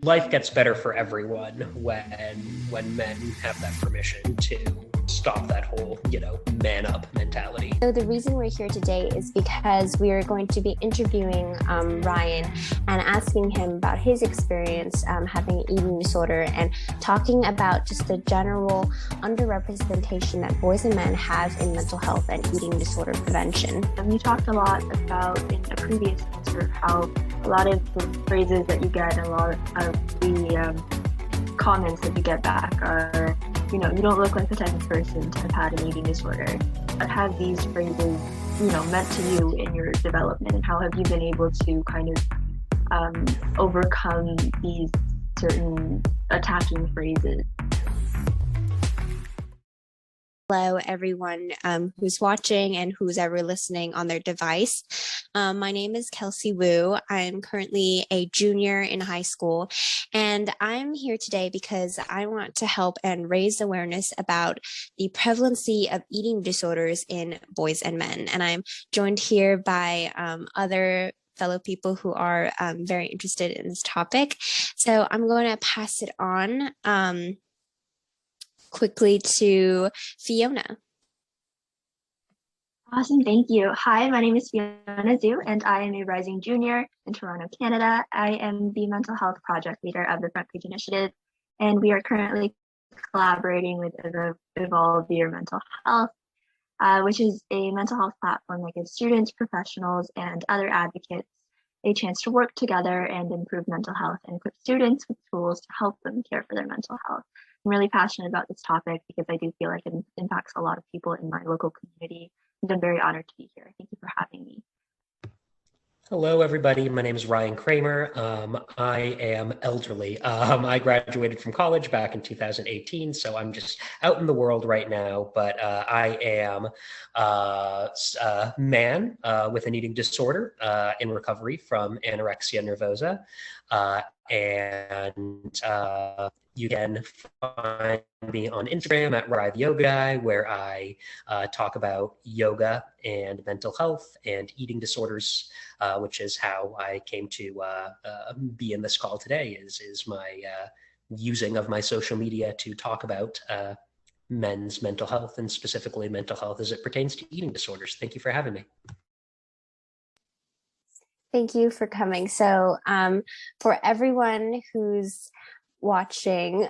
life gets better for everyone when men have that permission to stop that whole, man up mentality. So the reason we're here today is because we are going to be interviewing Ryan and asking him about his experience having an eating disorder and talking about just the general underrepresentation that boys and men have in mental health and eating disorder prevention. You talked a lot about in a previous answer how a lot of the phrases that you get and a lot of the comments that you get back are, you don't look like the type of person to have had an eating disorder. What have these phrases, meant to you in your development, and how have you been able to kind of overcome these certain attacking phrases? Hello, everyone who's watching and who's ever listening on their device. My name is Kelsey Wu. I'm currently a junior in high school, and I'm here today because I want to help and raise awareness about the prevalency of eating disorders in boys and men. And I'm joined here by other fellow people who are very interested in this topic. So I'm going to pass it on quickly to Fiona. Awesome, thank you. Hi, my name is Fiona Zoo, and I am a rising junior in Toronto, Canada. I am the mental health project leader of the Front Page Initiative, and we are currently collaborating with EVOLVERE Mental Health, which is a mental health platform that gives students, professionals, and other advocates a chance to work together and improve mental health and equip students with tools to help them care for their mental health. I'm really passionate about this topic because I do feel like it impacts a lot of people in my local community, and I'm very honored to be here. Thank you for having me. Hello, everybody. My name is Ryan Kramer. I am elderly. I graduated from college back in 2018, so I'm just out in the world right now. But I am a man with an eating disorder in recovery from anorexia nervosa. And you can find me on Instagram at Rive Yoga Guy, where I talk about yoga and mental health and eating disorders, which is how I came to be in this call today, is my using of my social media to talk about men's mental health, and specifically mental health as it pertains to eating disorders. Thank you for having me. Thank you for coming. So for everyone who's watching,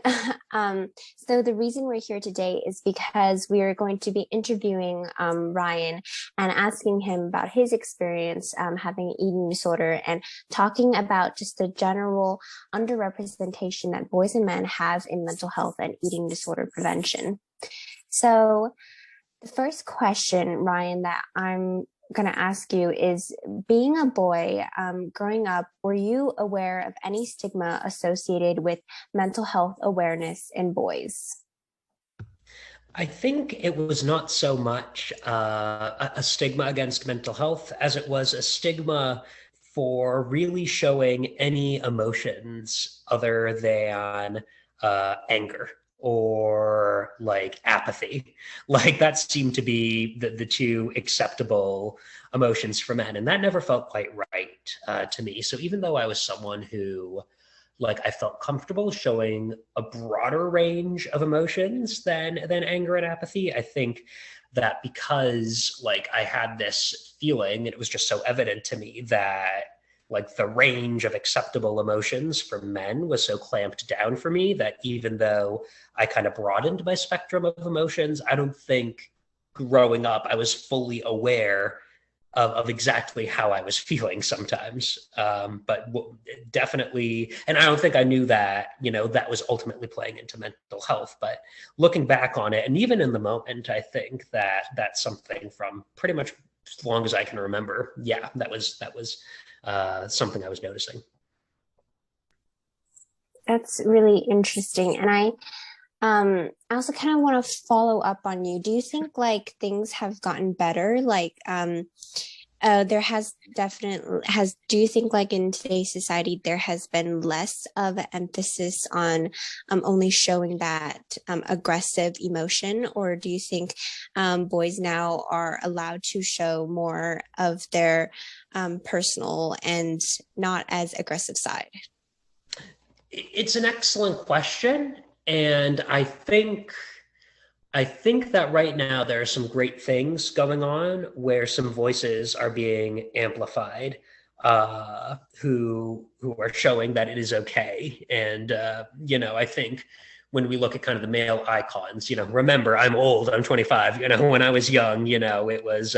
so the reason we're here today is because we are going to be interviewing Ryan and asking him about his experience having an eating disorder and talking about just the general underrepresentation that boys and men have in mental health and eating disorder prevention. So the first question, Ryan, that I'm going to ask you is, being a boy, growing up, were you aware of any stigma associated with mental health awareness in boys? I think it was not so much a stigma against mental health as it was a stigma for really showing any emotions other than anger or like apathy. Like that seemed to be the two acceptable emotions for men. And that never felt quite right to me. So even though I was someone who, I felt comfortable showing a broader range of emotions than anger and apathy, I think that because I had this feeling, it was just so evident to me that the range of acceptable emotions for men was so clamped down for me that even though I kind of broadened my spectrum of emotions, I don't think growing up I was fully aware of exactly how I was feeling sometimes. But definitely, and I don't think I knew that, that was ultimately playing into mental health. But looking back on it, and even in the moment, I think that that's something from pretty much as long as I can remember. Yeah, that was something I was noticing. That's really interesting. And I also kind of want to follow up on you. Do you think things have gotten better? There has do you think in today's society, there has been less of an emphasis on only showing that aggressive emotion? Or do you think boys now are allowed to show more of their personal and not as aggressive side? It's an excellent question. And I think that right now there are some great things going on where some voices are being amplified, who are showing that it is okay. And I think when we look at kind of the male icons, remember I'm old, I'm 25. When I was young, it was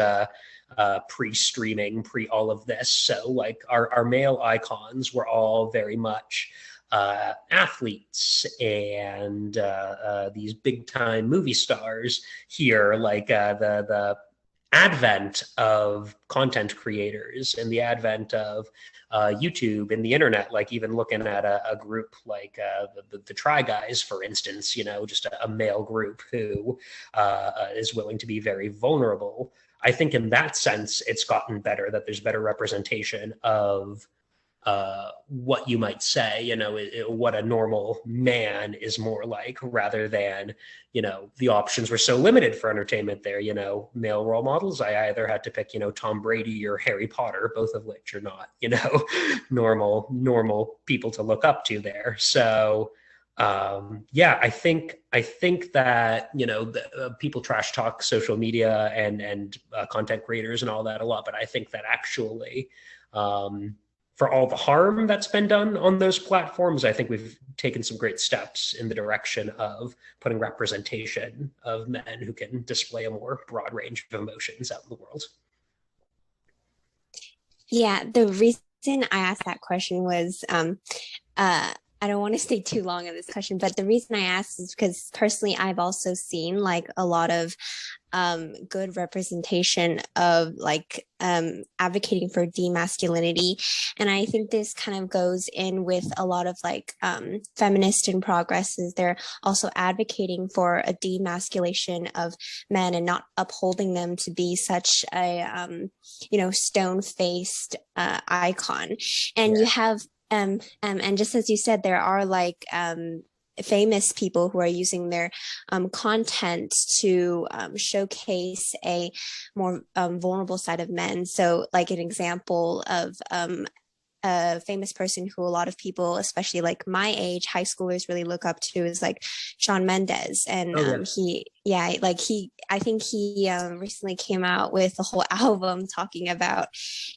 pre-streaming, pre all of this. So like our male icons were all very much athletes and these big time movie stars here, like the advent of content creators and the advent of YouTube and the internet, like even looking at a group like the Try Guys, for instance, just a male group who is willing to be very vulnerable. I think in that sense, it's gotten better, that there's better representation of what you might say, what a normal man is more like, rather than, the options were so limited for entertainment there, male role models. I either had to pick, Tom Brady or Harry Potter, both of which are not, normal people to look up to there. So, yeah, I think that, people trash talk social media and content creators and all that a lot, but I think that actually, for all the harm that's been done on those platforms, I think we've taken some great steps in the direction of putting representation of men who can display a more broad range of emotions out in the world. Yeah, the reason I asked that question was I don't want to stay too long on this question, but the reason I asked is because personally, I've also seen like a lot of good representation of like advocating for demasculinity. And I think this kind of goes in with a lot of like feminist and progresses. They're also advocating for a demasculation of men and not upholding them to be such a, stone-faced icon. And Yeah. you have and just as you said, there are like famous people who are using their content to showcase a more vulnerable side of men. So, like an example of a famous person who a lot of people, especially like my age, high schoolers really look up to is like Shawn Mendes. And Oh, yeah. I think he recently came out with a whole album talking about,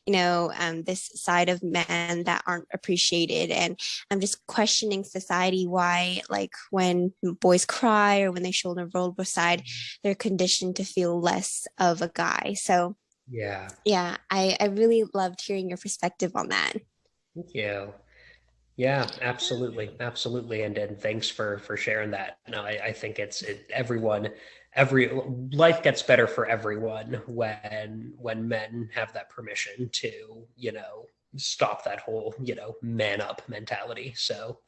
this side of men that aren't appreciated. And I'm just questioning society why, like, when boys cry or when they show their vulnerable side, they're conditioned to feel less of a guy. So, Yeah. yeah, I really loved hearing your perspective on that. Thank you. Yeah, absolutely, absolutely, and thanks for sharing that. No, I think every life gets better for everyone when men have that permission to, stop that whole, man up mentality. So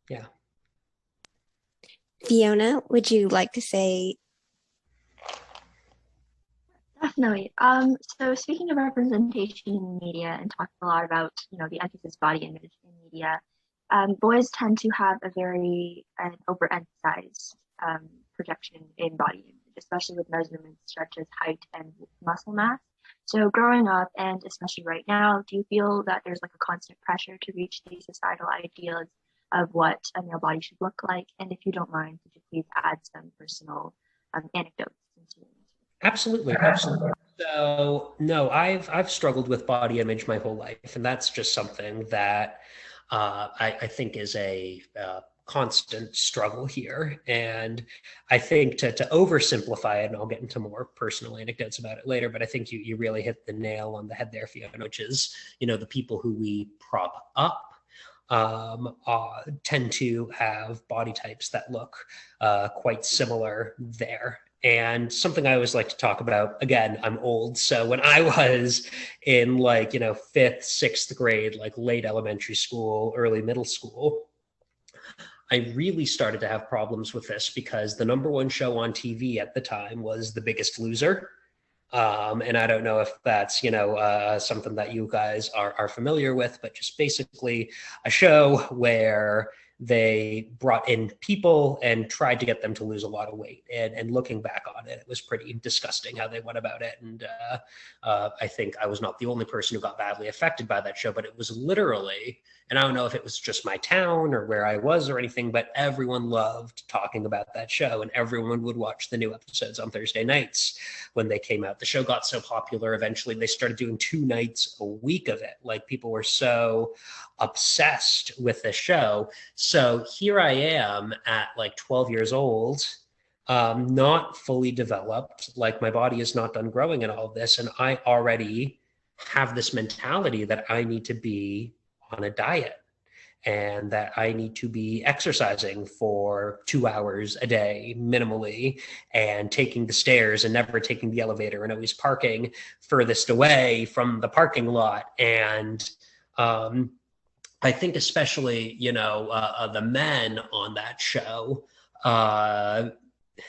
yeah. Fiona, would you like to say? Definitely. So speaking of representation in media and talking a lot about, the emphasis body image in media, boys tend to have a very overemphasized projection in body image, especially with measurements such as height and muscle mass. So growing up, and especially right now, do you feel that there's like a constant pressure to reach these societal ideals of what a male body should look like? And if you don't mind, could you please add some personal anecdotes into it? Absolutely, absolutely. So no, I've struggled with body image my whole life, and that's just something that I think is a constant struggle here. And I think to oversimplify it, and I'll get into more personal anecdotes about it later, but I think you really hit the nail on the head there, Fiona, which is, the people who we prop up tend to have body types that look quite similar there. And something I always like to talk about, again, I'm old. So when I was in like, fifth, sixth grade, like late elementary school, early middle school, I really started to have problems with this because the number one show on TV at the time was The Biggest Loser. And I don't know if that's, something that you guys are familiar with, but just basically a show where they brought in people and tried to get them to lose a lot of weight. And looking back on it, it was pretty disgusting how they went about it. And I think I was not the only person who got badly affected by that show, but it was literally, and I don't know if it was just my town or where I was or anything, but everyone loved talking about that show, and everyone would watch the new episodes on Thursday nights when they came out. The show got so popular, eventually they started doing 2 nights a week of it. Like, people were so obsessed with the show. So here I am at like 12 years old, not fully developed, like my body is not done growing and all of this. And I already have this mentality that I need to be on a diet and that I need to be exercising for 2 hours a day minimally, and taking the stairs and never taking the elevator, and always parking furthest away from the parking lot. And I think especially, the men on that show,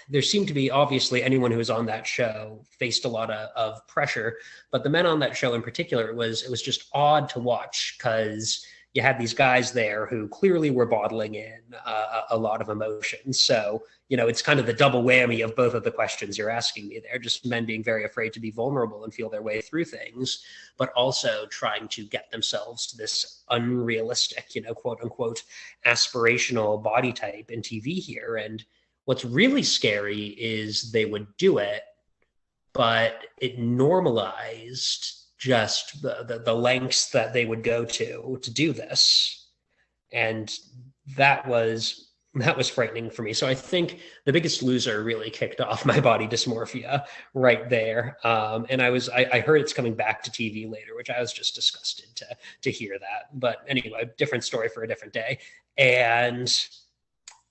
there seemed to be, obviously anyone who was on that show faced a lot of pressure, but the men on that show in particular, it was just odd to watch, because you had these guys there who clearly were bottling in a lot of emotions. So, it's kind of the double whammy of both of the questions you're asking me there, just men being very afraid to be vulnerable and feel their way through things, but also trying to get themselves to this unrealistic, quote unquote, aspirational body type in TV here. And what's really scary is they would do it, but it normalized just the lengths that they would go to do this. And that was frightening for me. So I think The Biggest Loser really kicked off my body dysmorphia right there. And I heard it's coming back to TV later, which I was just disgusted to hear that. But anyway, different story for a different day. And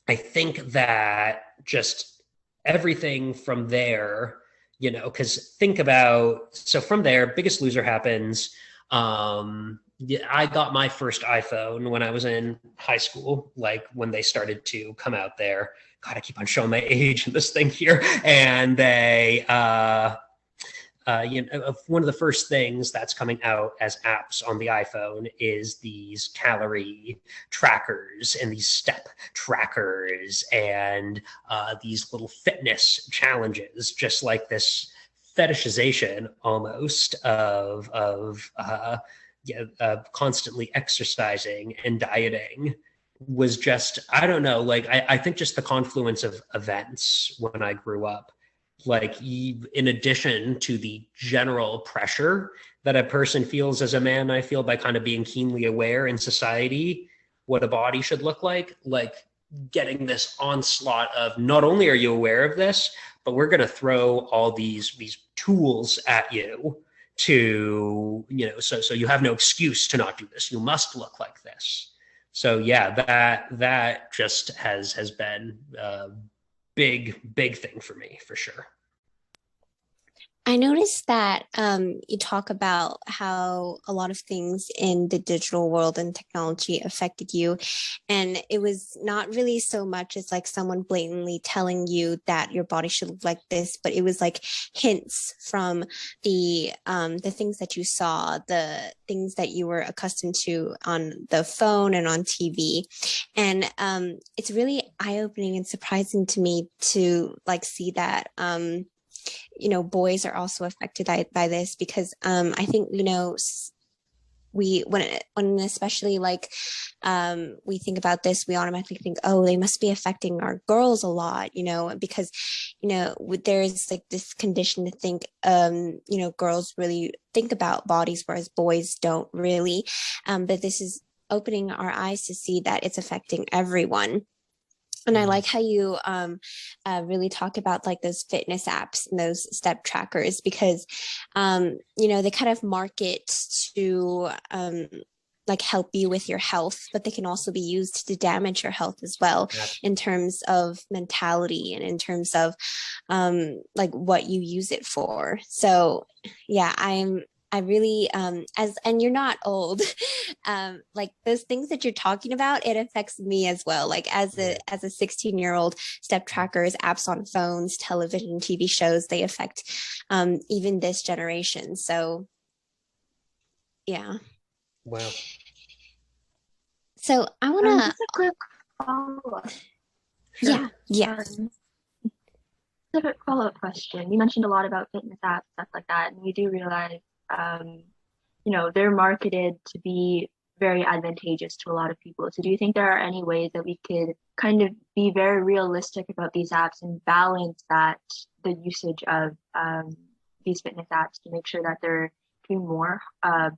I think that just everything from there, because think about, so from there, Biggest Loser happens. I got my first iPhone when I was in high school, like when they started to come out there. God, I keep on showing my age in this thing here. And they, one of the first things that's coming out as apps on the iPhone is these calorie trackers and these step trackers and these little fitness challenges, just like this fetishization almost of constantly exercising and dieting was just, I don't know, like I think just the confluence of events when I grew up, like in addition to the general pressure that a person feels as a man, I feel by kind of being keenly aware in society what a body should look like getting this onslaught of, not only are you aware of this, but we're going to throw all these tools at you to, so you have no excuse to not do this. You must look like this. So yeah, that just has been a big thing for me, for sure. I noticed that you talk about how a lot of things in the digital world and technology affected you. And it was not really so much as like someone blatantly telling you that your body should look like this, but it was like hints from the things that you saw, the things that you were accustomed to on the phone and on TV. And it's really eye-opening and surprising to me to like see that boys are also affected by this, because I think when especially like we think about this, we automatically think, oh, they must be affecting our girls a lot, because there's like this condition to think girls really think about bodies, whereas boys don't really, but this is opening our eyes to see that it's affecting everyone. And I like how you really talk about like those fitness apps and those step trackers, because, they kind of market to like help you with your health, but they can also be used to damage your health as well, in terms of mentality and in terms of like what you use it for. So yeah, I really, and you're not old, like those things that you're talking about, it affects me as well. Like as a 16-year-old, step trackers, apps on phones, television, TV shows, they affect even this generation. So yeah. Wow. So I want to, just a quick follow-up. Yeah, Sure. yeah. Specific follow-up question. You mentioned a lot about fitness apps, stuff like that, and we do realize, they're marketed to be very advantageous to a lot of people. So do you think there are any ways that we could kind of be very realistic about these apps and balance the usage of these fitness apps to make sure that they're doing more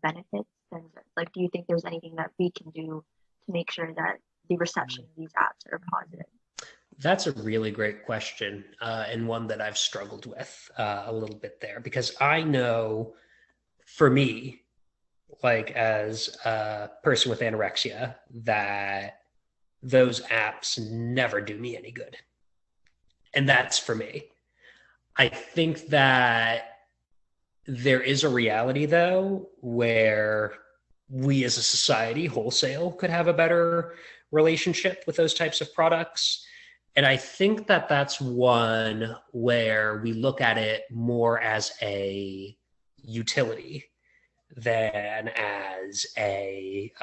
benefits? And like, do you think there's anything that we can do to make sure that the reception of these apps are positive? That's a really great question, and one that I've struggled with a little bit there, because I know for me, like as a person with anorexia, that those apps never do me any good. And that's for me. I think that there is a reality, though, where we as a society wholesale could have a better relationship with those types of products. And I think that that's one where we look at it more as a utility than as a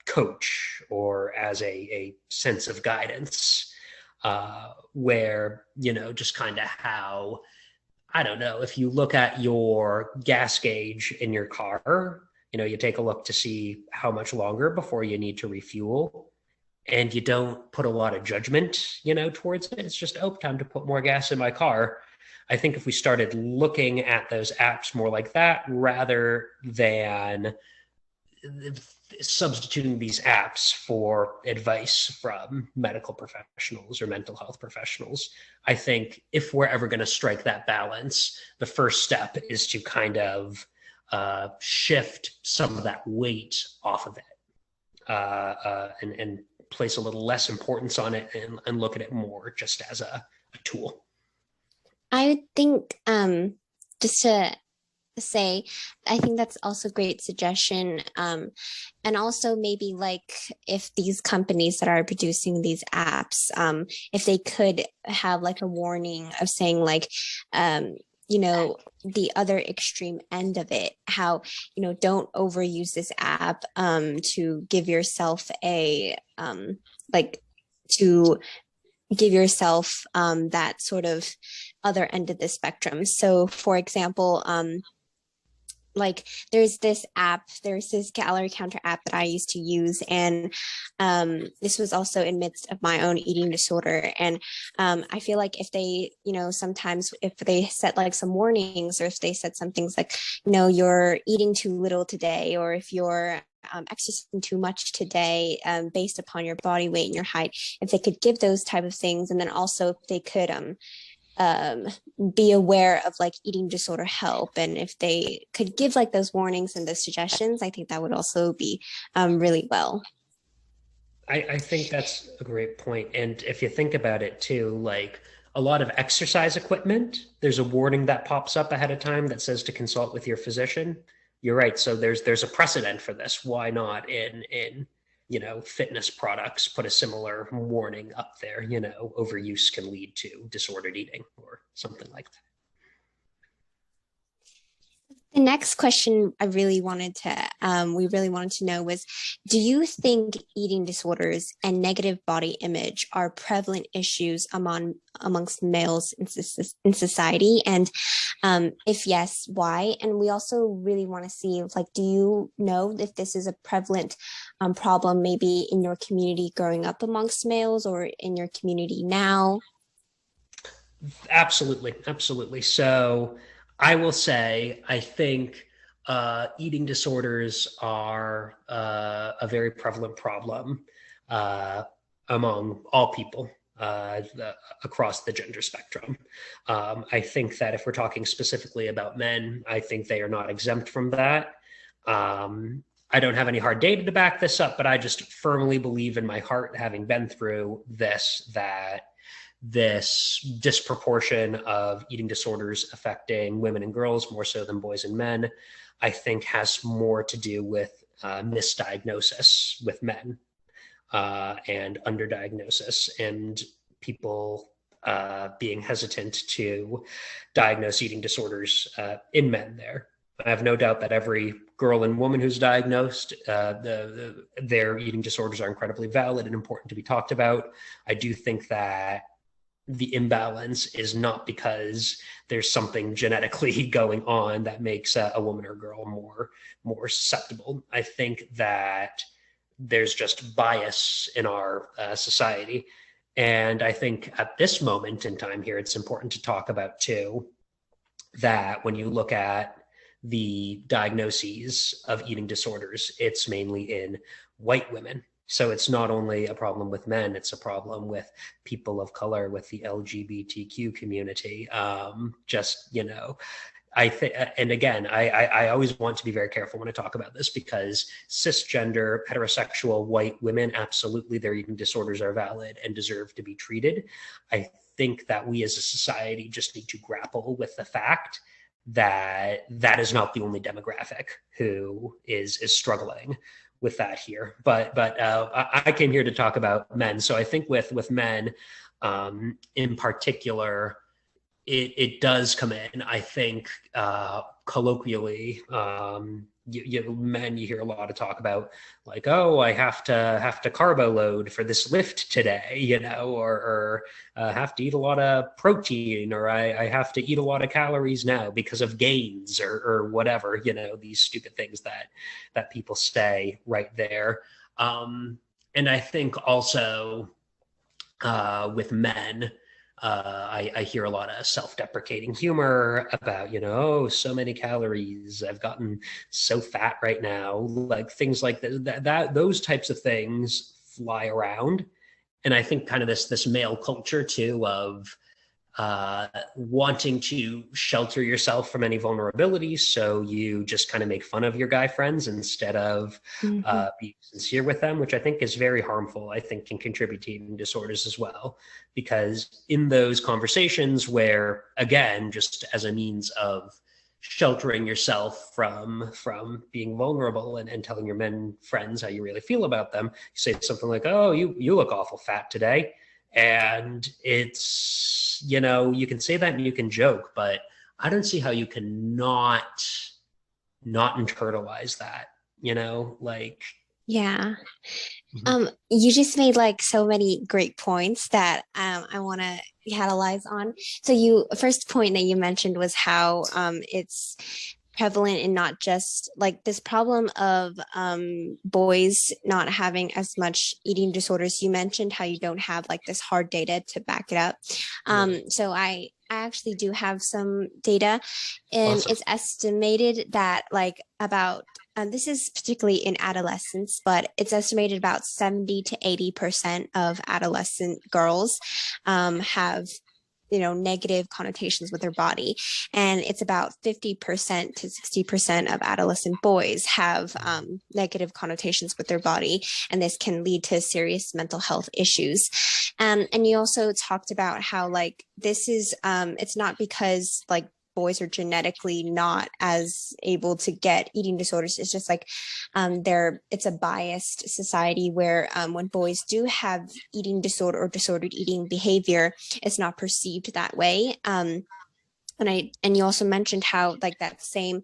coach or as a sense of guidance, where, just kind of how, I don't know, if you look at your gas gauge in your car, you take a look to see how much longer before you need to refuel. And you don't put a lot of judgment, towards it. It's just, oh, time to put more gas in my car. I think if we started looking at those apps more like that, rather than substituting these apps for advice from medical professionals or mental health professionals, I think if we're ever going to strike that balance, the first step is to kind of shift some of that weight off of it, and place a little less importance on it, and look at it more just as a tool. I would think, just to say, I think that's also a great suggestion. And also maybe like if these companies that are producing these apps, if they could have like a warning of saying like, the other extreme end of it, how, don't overuse this app to give yourself to give yourself that sort of other end of the spectrum. So for example, like there's this calorie counter app that I used to use, and this was also in midst of my own eating disorder. And I feel like if they, sometimes if they set like some warnings, or if they said some things like, you're eating too little today, or if you're exercising too much today, based upon your body weight and your height, if they could give those type of things, and then also if they could be aware of like eating disorder help, and if they could give like those warnings and those suggestions, I think that would also be really well. I think that's a great point. And if you think about it too, like a lot of exercise equipment, there's a warning that pops up ahead of time that says to consult with your physician. You're right. So there's a precedent for this. Why not in fitness products put a similar warning up there? Overuse can lead to disordered eating or something like that. The next question we really wanted to know was, do you think eating disorders and negative body image are prevalent issues amongst males in society? And if yes, why? And we also really want to see, like, do you know if this is a prevalent problem maybe in your community growing up amongst males, or in your community now? Absolutely. So I will say, I think eating disorders are a very prevalent problem among all people across the gender spectrum. I think that if we're talking specifically about men, I think they are not exempt from that. I don't have any hard data to back this up, but I just firmly believe in my heart, having been through this, that this disproportion of eating disorders affecting women and girls more so than boys and men, I think has more to do with misdiagnosis with men, and underdiagnosis, and people being hesitant to diagnose eating disorders in men there. I have no doubt that every girl and woman who's diagnosed, their eating disorders are incredibly valid and important to be talked about. I do think that the imbalance is not because there's something genetically going on that makes a woman or girl more susceptible. I think that there's just bias in our society. And I think at this moment in time here, it's important to talk about too that when you look at the diagnoses of eating disorders, it's mainly in white women. So it's not only a problem with men, it's a problem with people of color, with the LGBTQ community. I think, and again, I always want to be very careful when I talk about this because cisgender, heterosexual white women, absolutely, their eating disorders are valid and deserve to be treated. I think that we as a society just need to grapple with the fact that that is not the only demographic who is struggling with that here. But I came here to talk about men. So I think with men in particular, it does come in. I think colloquially, men, you hear a lot of talk about like, oh, I have to carbo load for this lift today, or have to eat a lot of protein, or I have to eat a lot of calories now because of gains or whatever, these stupid things that people say right there. And I think also with men, I hear a lot of self-deprecating humor about, oh, so many calories. I've gotten so fat right now. Like things like that those types of things fly around. And I think kind of this male culture too of wanting to shelter yourself from any vulnerability. So you just kind of make fun of your guy friends instead of being sincere with them, which I think is very harmful. I think can contribute to eating disorders as well, because in those conversations where, again, just as a means of sheltering yourself from being vulnerable and telling your men friends how you really feel about them, you say something like, oh, you look awful fat today. And it's, you can say that and you can joke, but I don't see how you can not internalize that, like. Yeah. You just made like so many great points that I want to catalyze on. So first point that you mentioned was how it's prevalent in not just like this problem of boys not having as much eating disorders. You mentioned how you don't have like this hard data to back it up. So I actually do have some data, and Awesome. it's estimated that like about this is particularly in adolescence, but it's estimated about 70 to 80% of adolescent girls have negative connotations with their body, and it's about 50% to 60% of adolescent boys have negative connotations with their body, and this can lead to serious mental health issues. And you also talked about how like this is it's not because like boys are genetically not as able to get eating disorders. It's just like it's a biased society where when boys do have eating disorder or disordered eating behavior, it's not perceived that way. And you also mentioned how like that same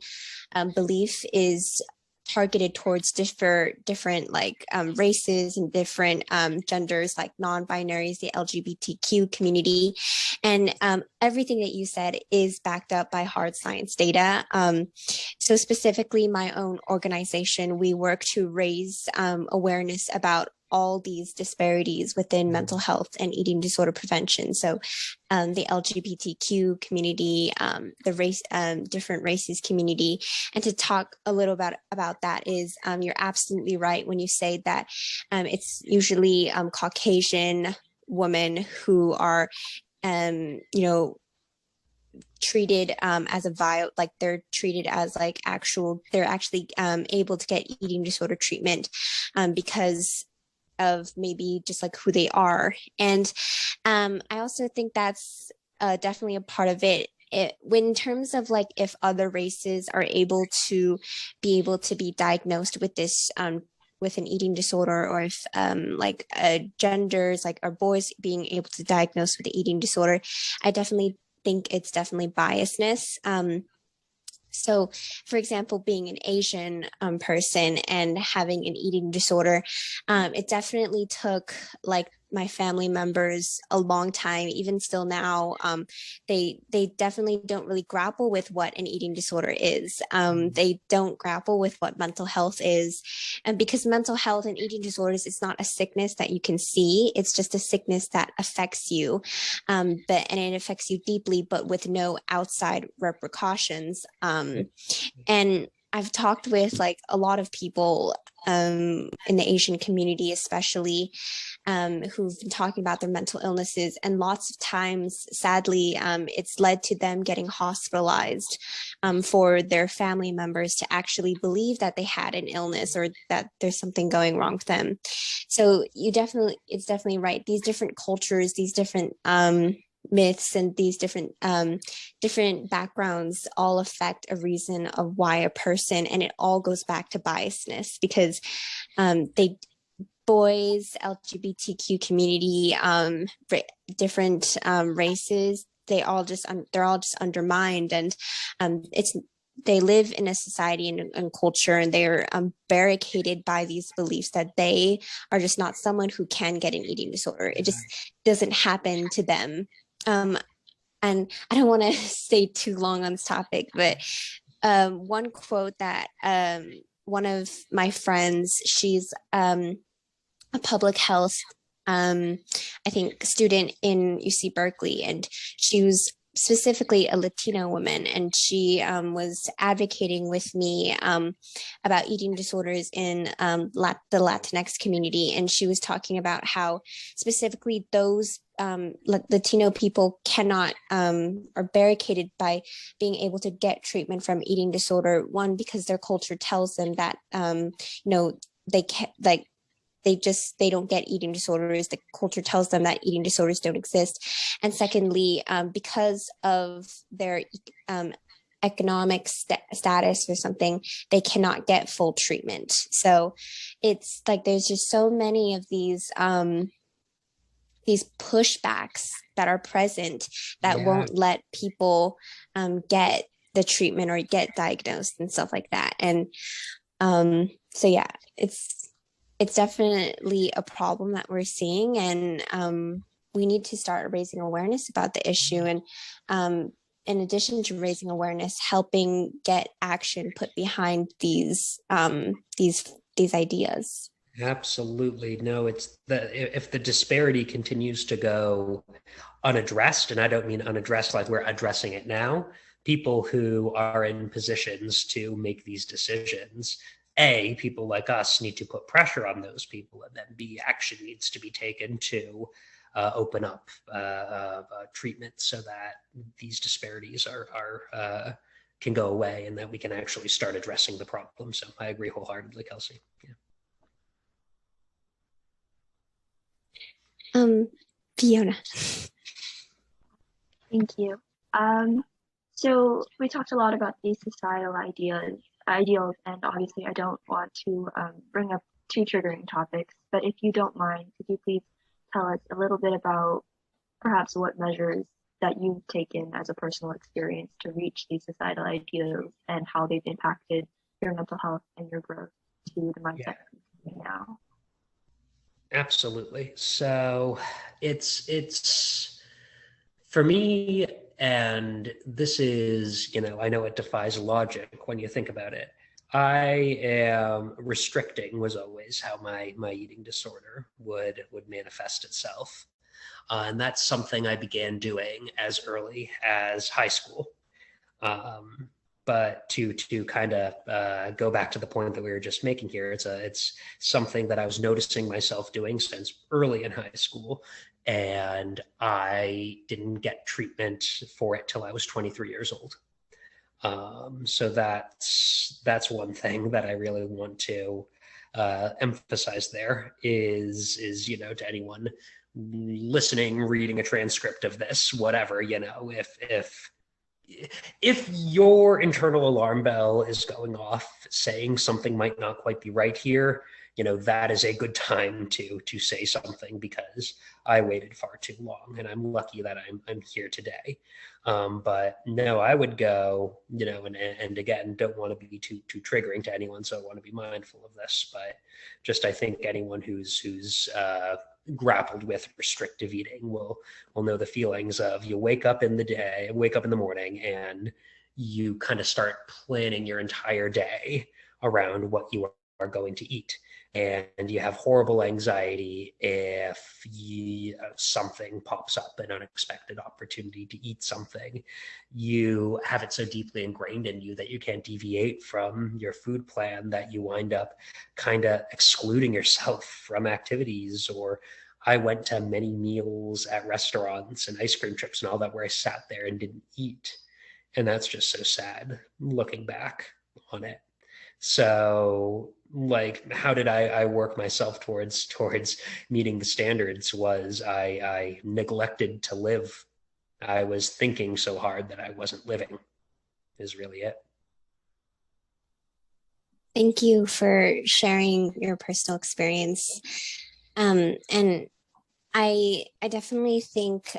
belief is targeted towards different like races and different genders, like non-binaries, the LGBTQ community, and everything that you said is backed up by hard science data. So specifically, my own organization, we work to raise awareness about all these disparities within mental health and eating disorder prevention. So the LGBTQ community, the race, different races community. And to talk a little bit about that is you're absolutely right when you say that it's usually Caucasian women who are, treated as like they're treated as like they're actually able to get eating disorder treatment because of maybe just like who they are. And I also think that's definitely a part of it. When in terms of like if other races are able to be diagnosed with this with an eating disorder, or if like genders like are boys being able to diagnose with the eating disorder, I definitely think it's definitely biasness. So, for example, being an Asian person and having an eating disorder, it definitely took like my family members a long time, even still now. They definitely don't really grapple with what an eating disorder is. They don't grapple with what mental health is, and because mental health and eating disorders, it's not a sickness that you can see. It's just a sickness that affects you, and it affects you deeply, but with no outside repercussions. And I've talked with like a lot of people in the Asian community, especially, who've been talking about their mental illnesses. And lots of times, sadly, it's led to them getting hospitalized for their family members to actually believe that they had an illness or that there's something going wrong with them. So it's definitely right. These different cultures, these different myths and these different backgrounds all affect a reason of why a person, and it all goes back to biasness because they boys, LGBTQ community, different races, they're all just undermined, and it's they live in a society and culture, and they're barricaded by these beliefs that they are just not someone who can get an eating disorder. It just doesn't happen to them. And I don't want to stay too long on this topic, but one quote that one of my friends, she's a public health, I think, student in UC Berkeley, and she was specifically a Latino woman, and she was advocating with me about eating disorders in the Latinx community, and she was talking about how specifically those Latino people cannot are barricaded by being able to get treatment from eating disorder. One, because their culture tells them that they can't, like, they don't get eating disorders. The culture tells them that eating disorders don't exist. And secondly, because of their economic status or something, they cannot get full treatment. So it's like there's just so many of these pushbacks that are present that won't let people get the treatment or get diagnosed and stuff like that. And so yeah, it's definitely a problem that we're seeing, and we need to start raising awareness about the issue. And in addition to raising awareness, helping get action put behind these ideas. Absolutely. No, it's if the disparity continues to go unaddressed, and I don't mean unaddressed like we're addressing it now, people who are in positions to make these decisions, A, people like us need to put pressure on those people, and then B, action needs to be taken to open up treatment so that these disparities are can go away and that we can actually start addressing the problem. So I agree wholeheartedly, Kelsey. Yeah. Fiona. Thank you. So we talked a lot about these societal ideals, and obviously I don't want to bring up too triggering topics, but if you don't mind, could you please tell us a little bit about perhaps what measures that you've taken as a personal experience to reach these societal ideals and how they've impacted your mental health and your growth to the mindset now? Absolutely. So it's for me, and this is, I know it defies logic when you think about it. I am restricting was always how my eating disorder would manifest itself. And that's something I began doing as early as high school. But to kind of go back to the point that we were just making here, it's something that I was noticing myself doing since early in high school, and I didn't get treatment for it till I was 23 years old. So that's one thing that I really want to emphasize there is to anyone listening, reading a transcript of this, whatever, if your internal alarm bell is going off saying something might not quite be right here, that is a good time to say something because I waited far too long, and I'm lucky that I'm here today. But no, I would go, and again, don't want to be too triggering to anyone, so I want to be mindful of this. But just I think anyone who's grappled with restrictive eating will know the feelings of you wake up in the morning, and you kind of start planning your entire day around what you are going to eat, and you have horrible anxiety if something pops up, an unexpected opportunity to eat something. You have it so deeply ingrained in you that you can't deviate from your food plan, that you wind up kind of excluding yourself from activities. Or I went to many meals at restaurants and ice cream trips and all that where I sat there and didn't eat, and that's just so sad looking back on it. So like, how did I work myself towards meeting the standards? Was I neglected to live. I was thinking so hard that I wasn't living, is really it. Thank you for sharing your personal experience. And I definitely think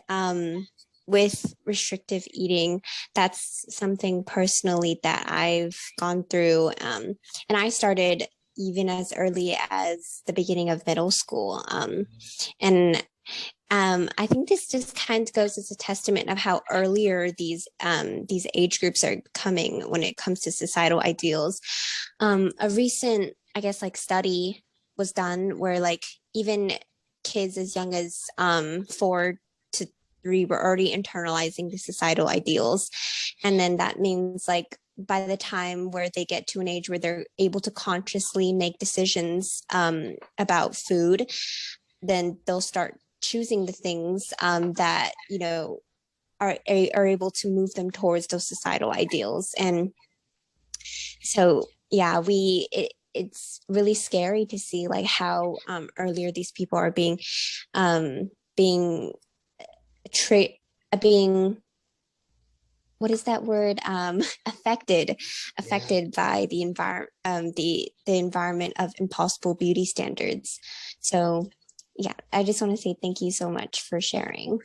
with restrictive eating, that's something personally that I've gone through. And I started even as early as the beginning of middle school. And I think this just kind of goes as a testament of how earlier these age groups are coming when it comes to societal ideals. A recent, I guess, like study was done where like even kids as young as 4 to 3 were already internalizing the societal ideals, and then that means like by the time where they get to an age where they're able to consciously make decisions about food, then they'll start choosing the things that are able to move them towards those societal ideals. And so yeah, it's really scary to see like how earlier these people are being tra- being what is that word, affected Yeah. by the environment, the environment of impossible beauty standards. So yeah, I just want to say thank you so much for sharing.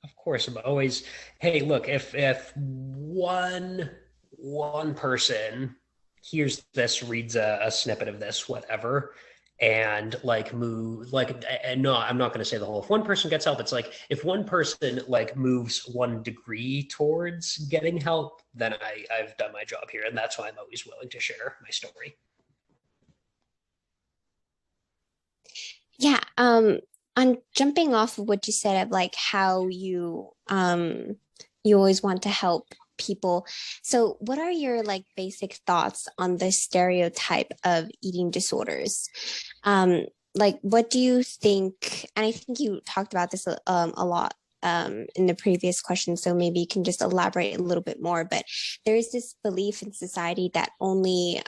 Of course, I'm always, hey, look, if one person hears this, reads a snippet of this, whatever, and like move like, and no, I'm not going to say the whole. If one person gets help, it's like if one person like moves 1 degree towards getting help, then I've done my job here, and that's why I'm always willing to share my story. Yeah, on jumping off of what you said of like how you always want to help people. So what are your like basic thoughts on the stereotype of eating disorders? Um, like what do you think? And I think you talked about this a lot in the previous question, so maybe you can just elaborate a little bit more. But there is this belief in society that only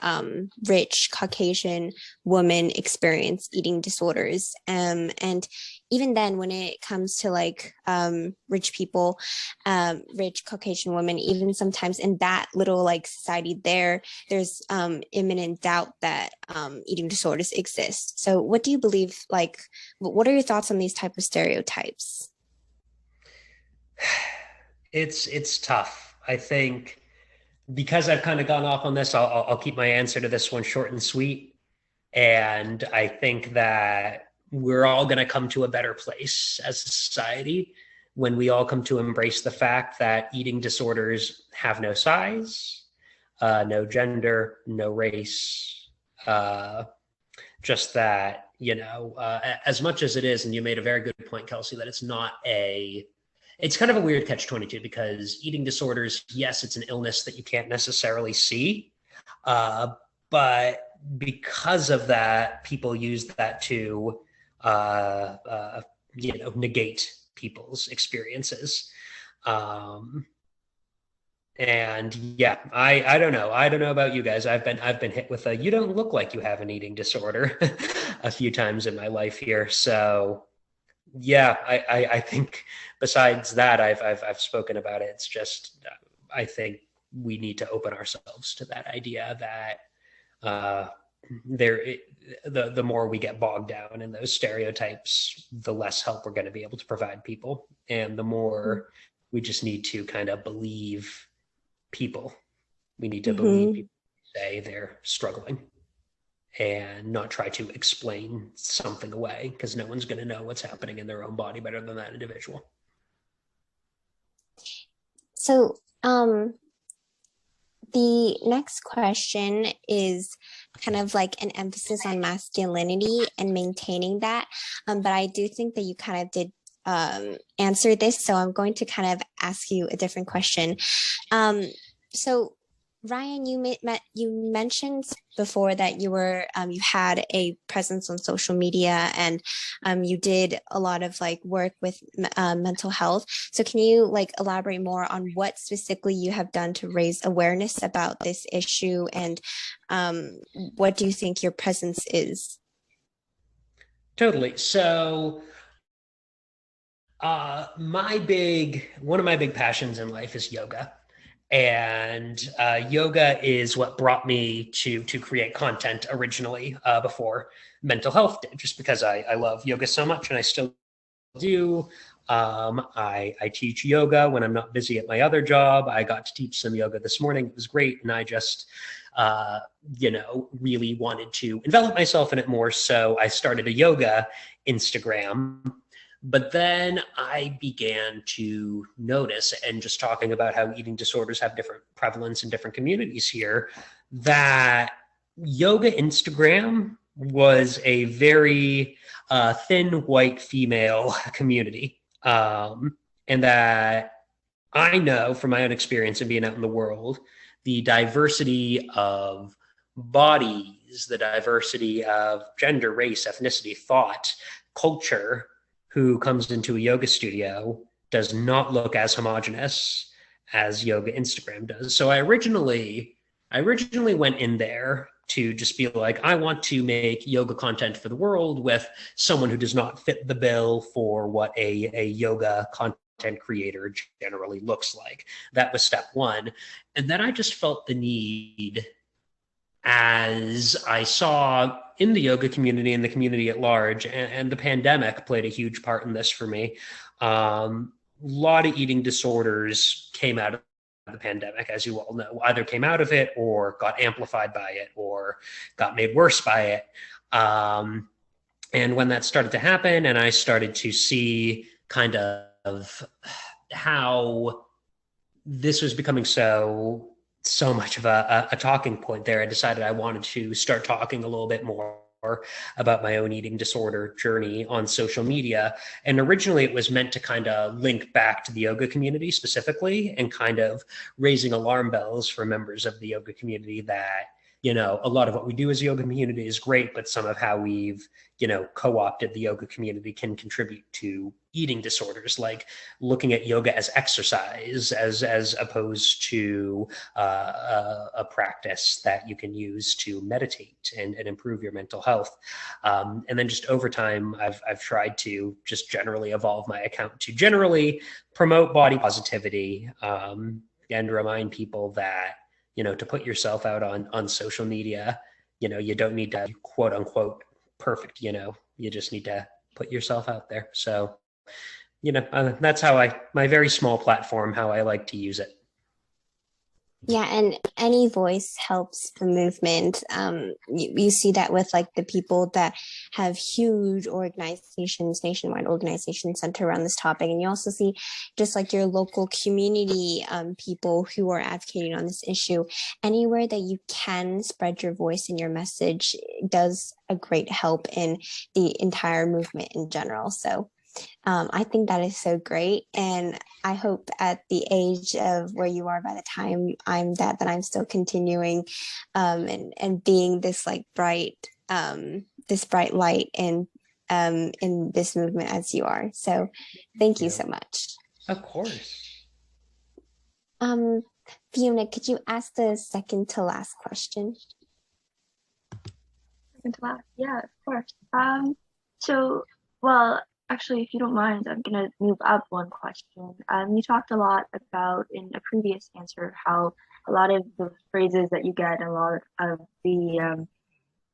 rich Caucasian women experience eating disorders. And even then, when it comes to like rich people, rich Caucasian women, even sometimes in that little like society there's imminent doubt that eating disorders exist. So what do you believe, like, what are your thoughts on these type of stereotypes? It's tough. I think because I've kind of gone off on this, I'll keep my answer to this one short and sweet. And I think that we're all going to come to a better place as a society when we all come to embrace the fact that eating disorders have no size, no gender, no race. Just that, as much as it is, and you made a very good point, Kelsey, that it's kind of a weird catch-22 because eating disorders, yes, it's an illness that you can't necessarily see, but because of that, people use that to, negate people's experiences. Um, and yeah, I don't know. I don't know about you guys. I've been hit with a "you don't look like you have an eating disorder" a few times in my life here. So yeah, I think besides that, I've spoken about it. It's just I think we need to open ourselves to that idea that there the more we get bogged down in those stereotypes, the less help we're going to be able to provide people. And the more we just need to kind of believe people. We need to believe Mm-hmm. people say they're struggling and not try to explain something away, because no one's going to know what's happening in their own body better than that individual. So, the next question is kind of like an emphasis on masculinity and maintaining that. But I do think that you kind of did answer this. So I'm going to kind of ask you a different question. So Ryan, you mentioned before that you had a presence on social media, and you did a lot of like work with mental health. So can you like elaborate more on what specifically you have done to raise awareness about this issue, and what do you think your presence is? Totally. So one of my big passions in life is yoga. And yoga is what brought me to create content originally, before mental health did, just because I love yoga so much, and I still do. I teach yoga when I'm not busy at my other job. I got to teach some yoga this morning. It was great. And I just, really wanted to envelop myself in it more. So I started a yoga Instagram. But then I began to notice, and just talking about how eating disorders have different prevalence in different communities here, that yoga Instagram was a very thin white female community. And that I know from my own experience of being out in the world, the diversity of bodies, the diversity of gender, race, ethnicity, thought, culture, who comes into a yoga studio does not look as homogenous as yoga Instagram does. So I originally went in there to just be like, I want to make yoga content for the world with someone who does not fit the bill for what a yoga content creator generally looks like. That was step one. And then I just felt the need, as I saw in the yoga community and the community at large, and the pandemic played a huge part in this for me. A lot of eating disorders came out of the pandemic, as you all know, either came out of it or got amplified by it or got made worse by it. And when that started to happen, and I started to see kind of how this was becoming so much of a talking point there, I decided I wanted to start talking a little bit more about my own eating disorder journey on social media. And originally it was meant to kind of link back to the yoga community specifically, and kind of raising alarm bells for members of the yoga community that, a lot of what we do as a yoga community is great, but some of how we've, co-opted the yoga community can contribute to eating disorders, like looking at yoga as exercise, as opposed to a practice that you can use to meditate and improve your mental health. And then just over time, I've tried to just generally evolve my account to generally promote body positivity, and remind people that, to put yourself out on social media, you don't need to quote unquote perfect, you just need to put yourself out there. So, that's how my very small platform, how I like to use it. Yeah, and any voice helps the movement. You see that with like the people that have huge organizations, nationwide organizations centered around this topic. And you also see just like your local community people who are advocating on this issue. Anywhere that you can spread your voice and your message does a great help in the entire movement in general. So I think that is so great. And I hope at the age of where you are by the time I'm that I'm still continuing and being this like this bright light in this movement as you are. So thank you Yeah, so much. of course. Um, Fiona, could you ask the second to last question? Second to last, yeah, of course. So, well, actually, if you don't mind, I'm gonna move up one question. You talked a lot about in a previous answer how a lot of the phrases that you get and a lot of the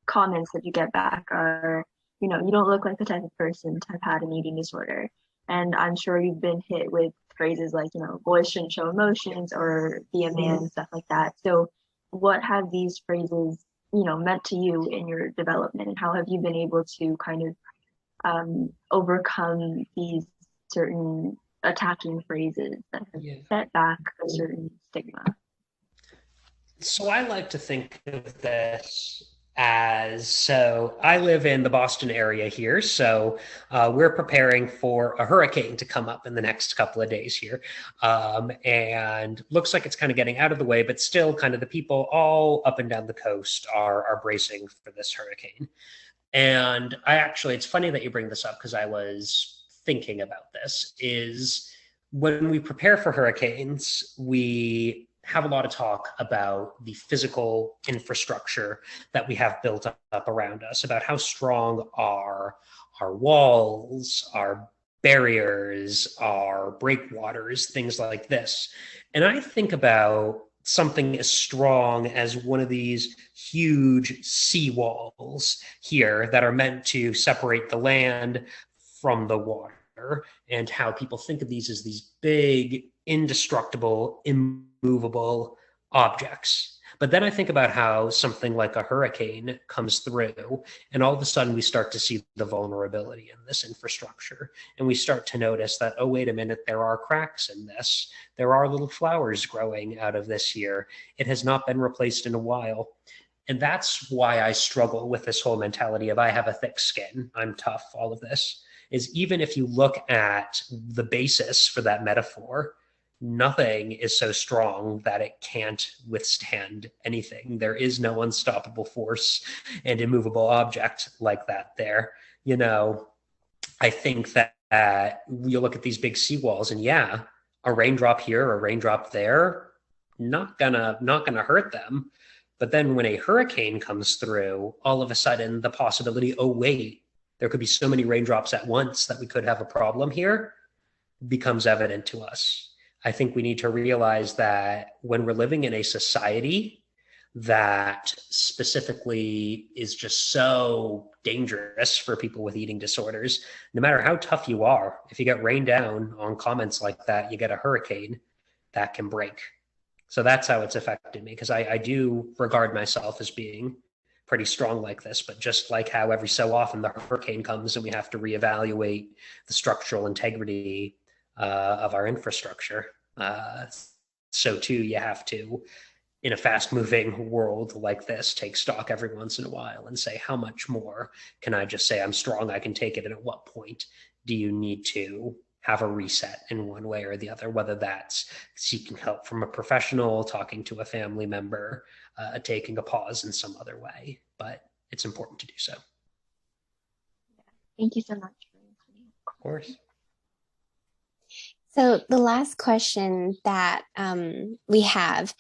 comments that you get back are, you know, you don't look like the type of person to have had an eating disorder. And I'm sure you've been hit with phrases like, you know, boys shouldn't show emotions or be a man, stuff like that. So what have these phrases, you know, meant to you in your development, and how have you been able to kind of overcome these certain attacking phrases that have Yeah. set back a certain stigma? So I like to think of this as, so I live in the Boston area here. So we're preparing for a hurricane to come up in the next couple of days here. And looks like it's kind of getting out of the way, but still kind of the people all up and down the coast are bracing for this hurricane. And it's funny that you bring this up because I was thinking about this, is when we prepare for hurricanes, we have a lot of talk about the physical infrastructure that we have built up around us, about how strong our walls, our barriers, our breakwaters, things like this. And I think about something as strong as one of these huge seawalls here that are meant to separate the land from the water, and how people think of these as these big, indestructible, immovable objects. But then I think about how something like a hurricane comes through, and all of a sudden we start to see the vulnerability in this infrastructure. And we start to notice that, oh, wait a minute, there are cracks in this. There are little flowers growing out of this here. It has not been replaced in a while. And that's why I struggle with this whole mentality of I have a thick skin, I'm tough, all of this, is even if you look at the basis for that metaphor, nothing is so strong that it can't withstand anything. There is no unstoppable force and immovable object like that there. You know, I think that you look at these big seawalls and yeah, a raindrop here, a raindrop there, not gonna hurt them. But then when a hurricane comes through, all of a sudden the possibility, oh wait, there could be so many raindrops at once that we could have a problem here, becomes evident to us. I think we need to realize that when we're living in a society that specifically is just so dangerous for people with eating disorders, no matter how tough you are, if you get rained down on comments like that, you get a hurricane, that can break. So that's how it's affected me, because I do regard myself as being pretty strong like this, but just like how every so often the hurricane comes and we have to reevaluate the structural integrity of our infrastructure, so too you have to, in a fast moving world like this, take stock every once in a while and say, how much more can I just say I'm strong, I can take it, and at what point do you need to have a reset in one way or the other, whether that's seeking help from a professional, talking to a family member, taking a pause in some other way. But it's important to do so. Thank you so much. Of course. So the last question that we have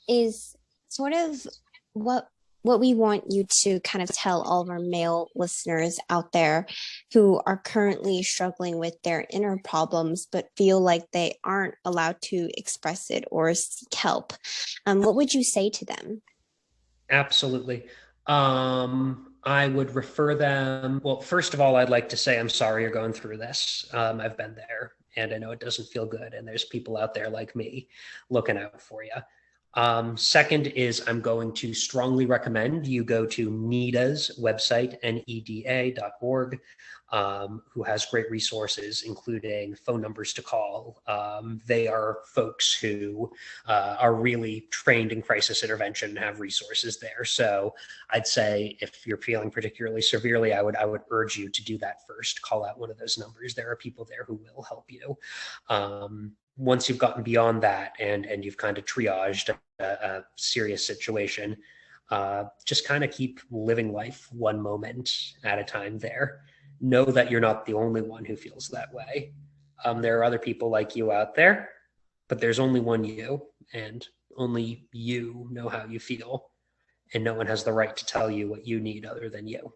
is sort of what we want you to kind of tell all of our male listeners out there who are currently struggling with their inner problems but feel like they aren't allowed to express it or seek help. What would you say to them? Absolutely. I would refer them. Well, first of all, I'd like to say I'm sorry you're going through this. I've been there and I know it doesn't feel good. And there's people out there like me looking out for you. Second is I'm going to strongly recommend you go to NEDA's website, neda.org, who has great resources, including phone numbers to call. They are folks who are really trained in crisis intervention and have resources there. So I'd say if you're feeling particularly severely, I would urge you to do that first. Call out one of those numbers. There are people there who will help you. Once you've gotten beyond that and you've kind of triaged a serious situation, just kind of keep living life one moment at a time there. Know that you're not the only one who feels that way. There are other people like you out there, but there's only one you, and only you know how you feel. And no one has the right to tell you what you need other than you.